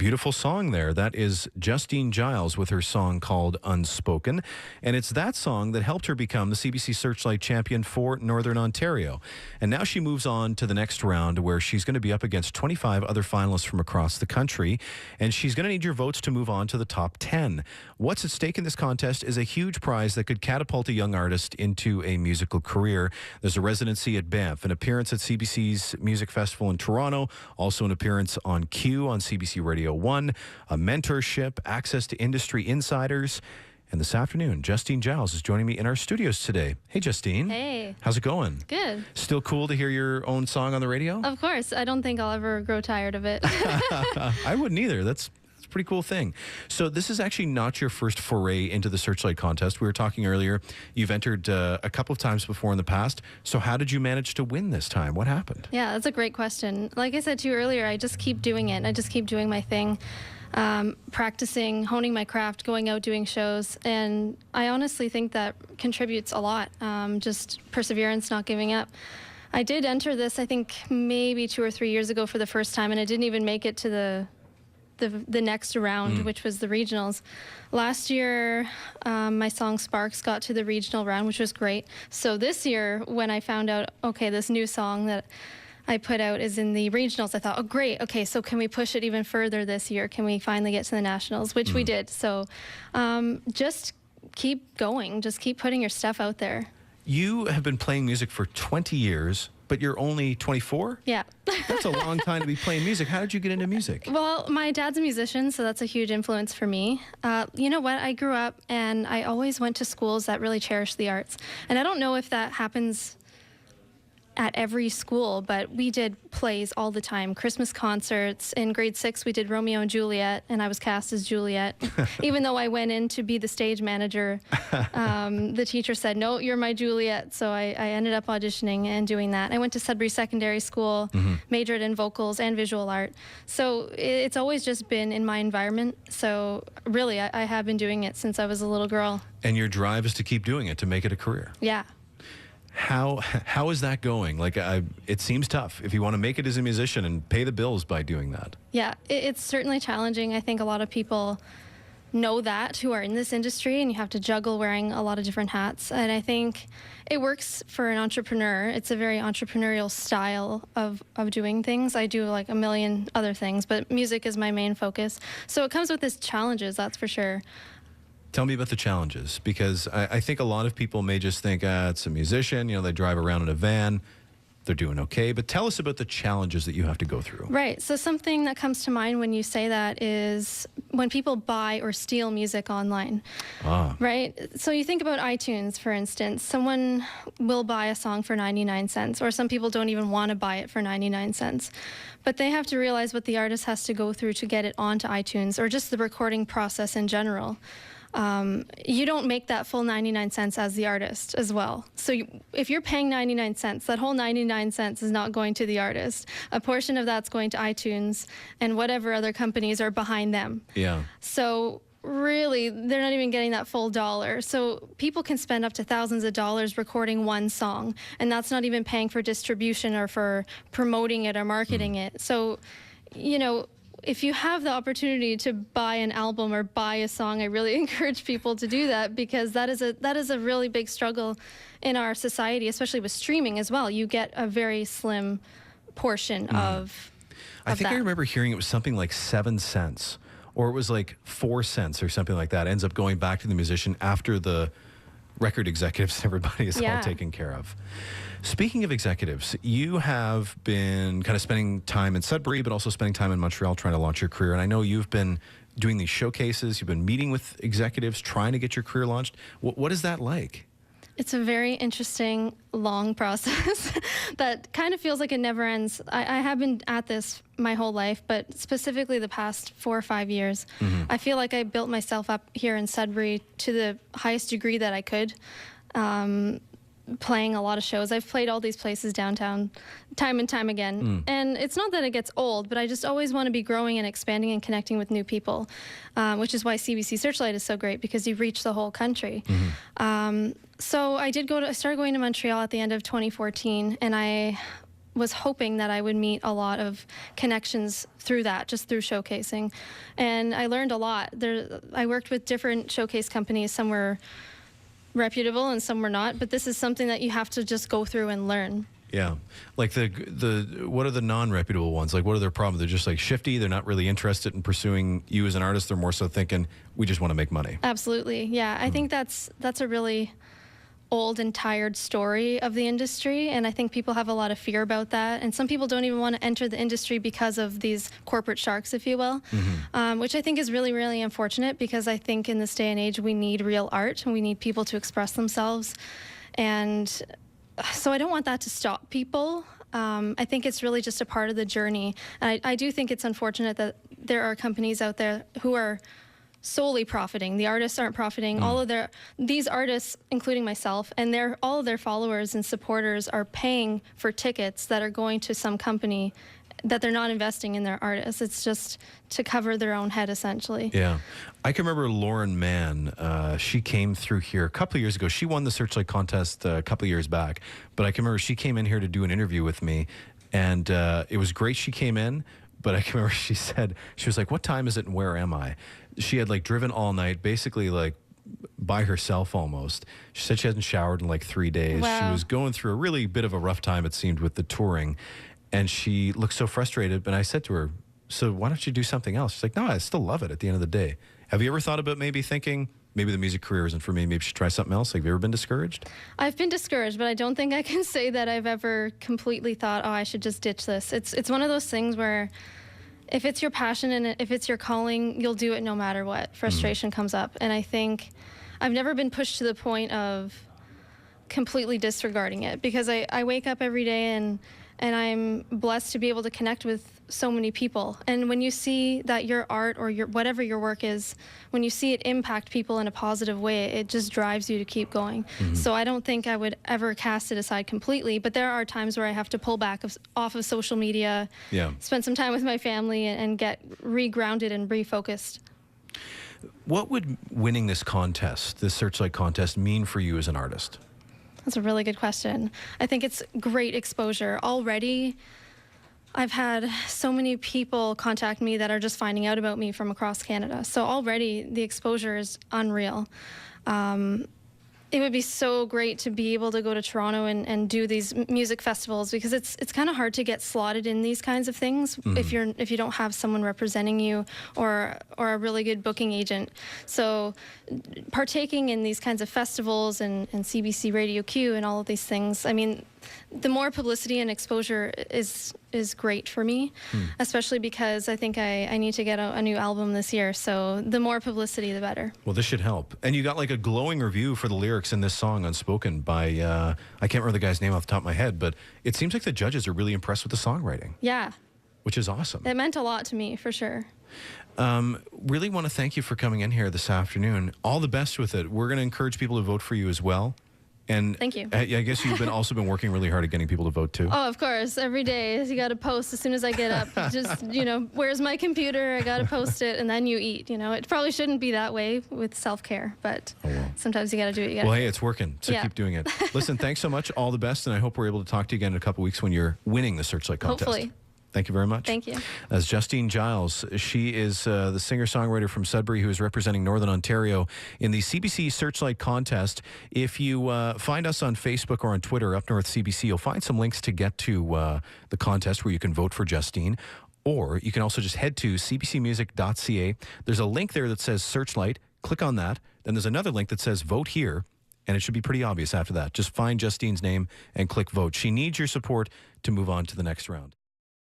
Beautiful song there. That is Justine Giles with her song called Unspoken. And it's that song that helped her become the CBC Searchlight champion for Northern Ontario. And now she moves on to the next round where she's going to be up against 25 other finalists from across the country. And she's going to need your votes to move on to the top 10. What's at stake in this contest is a huge prize that could catapult a young artist into a musical career. There's a residency at Banff, an appearance at CBC's Music Festival in Toronto, also an appearance on Q on CBC Radio 1, a mentorship, access to industry insiders. And this afternoon, Justine Giles is joining me in our studios today. Hey, Justine. Hey. How's it going? Good. Still cool to hear your own song on the radio? Of course. I don't think I'll ever grow tired of it. I wouldn't either. That's a pretty cool thing. So this is actually not your first foray into the Searchlight contest. We were talking earlier. You've entered a couple of times before in the past. So how did you manage to win this time? What happened? Yeah, that's a great question. Like I said to you earlier, I just keep doing it. I just keep doing my thing. Practicing, honing my craft, going out doing shows, and I honestly think that contributes a lot. Just perseverance, not giving up. I did enter this, I think, maybe 2 or 3 years ago for the first time, and I didn't even make it to the next round, which was the regionals. Last year, my song Sparks got to the regional round, which was great. So this year, when I found out, okay, this new song that I put out is in the regionals, I thought, oh, great. Okay, so can we push it even further this year? Can we finally get to the nationals? Which we did. So just keep going. Just keep putting your stuff out there. You have been playing music for 20 years, but you're only 24? Yeah. That's a long time to be playing music. How did you get into music? Well, my dad's a musician, so that's a huge influence for me. You know what? I grew up and I always went to schools that really cherish the arts. And I don't know if that happens at every school, but we did plays all the time, Christmas concerts. In grade 6, we did Romeo and Juliet, and I was cast as Juliet. Even though I went in to be the stage manager, the teacher said, no, you're my Juliet. So I ended up auditioning and doing that. I went to Sudbury Secondary School, majored in vocals and visual art. So it's always just been in my environment. So really, I have been doing it since I was a little girl. And your drive is to keep doing it, to make it a career. Yeah. How is that going? Like, it seems tough if you want to make it as a musician and pay the bills by doing that. Yeah, it's certainly challenging. I think a lot of people know that who are in this industry, and you have to juggle wearing a lot of different hats. And I think it works for an entrepreneur. It's a very entrepreneurial style of doing things. I do like a million other things, but music is my main focus. So it comes with its challenges, that's for sure. Tell me about the challenges, because I think a lot of people may just think, it's a musician, you know, they drive around in a van, they're doing okay. But tell us about the challenges that you have to go through. Right. So something that comes to mind when you say that is when people buy or steal music online. Right? So you think about iTunes, for instance. Someone will buy a song for 99 cents, or some people don't even want to buy it for 99 cents. But they have to realize what the artist has to go through to get it onto iTunes, or just the recording process in general. You don't make that full 99 cents as the artist as well. So if you're paying 99 cents, that whole 99 cents is not going to the artist. A portion of that's going to iTunes and whatever other companies are behind them. Yeah. So really, they're not even getting that full dollar. So people can spend up to thousands of dollars recording one song, and that's not even paying for distribution or for promoting it or marketing it. So, you know, if you have the opportunity to buy an album or buy a song, I really encourage people to do that, because that is a really big struggle in our society, especially with streaming as well. You get a very slim portion of I think that. I remember hearing it was something like 7 cents, or it was like 4 cents or something like that. It ends up going back to the musician after the record executives and everybody is all taken care of. Speaking of executives, you have been kind of spending time in Sudbury, but also spending time in Montreal trying to launch your career. And I know you've been doing these showcases, you've been meeting with executives, trying to get your career launched. What is that like? It's a very interesting, long process that kind of feels like it never ends. I have been at this my whole life, but specifically the past 4 or 5 years. I feel like I built myself up here in Sudbury to the highest degree that I could. Playing a lot of shows. I've played all these places downtown time and time again. And it's not that it gets old, but I just always want to be growing and expanding and connecting with new people, which is why CBC Searchlight is so great, because you reach the whole country. So I started going to Montreal at the end of 2014, and I was hoping that I would meet a lot of connections through that, just through showcasing. And I learned a lot. I worked with different showcase companies. Some were reputable and some were not, but this is something that you have to just go through and learn. Yeah. Like what are the non-reputable ones? Like, what are their problems? They're just like shifty. They're not really interested in pursuing you as an artist. They're more so thinking, we just want to make money. Absolutely. Yeah. I think that's a really old and tired story of the industry, and I think people have a lot of fear about that, and some people don't even want to enter the industry because of these corporate sharks, if you will, which I think is really, really unfortunate, because I think in this day and age we need real art and we need people to express themselves, and so I don't want that to stop people. I think it's really just a part of the journey, and I do think it's unfortunate that there are companies out there who are solely profiting. The artists aren't profiting. All of these artists, including myself, and all of their followers and supporters are paying for tickets that are going to some company that they're not investing in their artists. It's just to cover their own head, essentially. Yeah. I can remember Lauren Mann. She came through here a couple of years ago. She won the Searchlight contest a couple of years back, but I can remember she came in here to do an interview with me, and it was great she came in, but I can remember she was like, what time is it and where am I? She had like driven all night, basically like by herself almost. She said she hadn't showered in like 3 days. Wow. She was going through a really bit of a rough time, it seemed, with the touring. And she looked so frustrated. But I said to her, so why don't you do something else? She's like, no, I still love it at the end of the day. Have you ever thought about maybe thinking, maybe the music career isn't for me, maybe I should try something else? Like, have you ever been discouraged? I've been discouraged, but I don't think I can say that I've ever completely thought, oh, I should just ditch this. It's one of those things where if it's your passion and if it's your calling, you'll do it no matter what. Frustration comes up. And I think I've never been pushed to the point of completely disregarding it, because I wake up every day and I'm blessed to be able to connect with so many people. And when you see that your art or whatever your work is, when you see it impact people in a positive way, it just drives you to keep going. So I don't think I would ever cast it aside completely, but there are times where I have to pull back off of social media, spend some time with my family, and get regrounded and refocused. What would winning this contest, this Searchlight contest, mean for you as an artist? That's a really good question. I think it's great exposure. Already, I've had so many people contact me that are just finding out about me from across Canada. So already the exposure is unreal. It would be so great to be able to go to Toronto and do these music festivals, because it's kind of hard to get slotted in these kinds of things if you don't have someone representing you or a really good booking agent. So partaking in these kinds of festivals and CBC Radio Q and all of these things, I mean, the more publicity and exposure is great for me, especially because I think I need to get a new album this year. So the more publicity, the better. Well, this should help. And you got like a glowing review for the lyrics in this song, Unspoken, by, I can't remember the guy's name off the top of my head, but it seems like the judges are really impressed with the songwriting. Yeah. Which is awesome. It meant a lot to me, for sure. Really want to thank you for coming in here this afternoon. All the best with it. We're going to encourage people to vote for you as well. And thank you. I guess you've also been working really hard at getting people to vote too. Oh, of course. Every day you got to post as soon as I get up. Just, where's my computer? I got to post it, and then you eat. It probably shouldn't be that way with self-care, but sometimes you got to do it. Well, hey, it's working, so keep doing it. Listen, thanks so much. All the best, and I hope we're able to talk to you again in a couple weeks when you're winning the Searchlight contest. Hopefully. Thank you very much. Thank you. As Justine Giles, she is the singer-songwriter from Sudbury who is representing Northern Ontario in the CBC Searchlight contest. If you find us on Facebook or on Twitter, Up North CBC, you'll find some links to get to the contest where you can vote for Justine. Or you can also just head to cbcmusic.ca. There's a link there that says Searchlight. Click on that. Then there's another link that says Vote Here. And it should be pretty obvious after that. Just find Justine's name and click Vote. She needs your support to move on to the next round.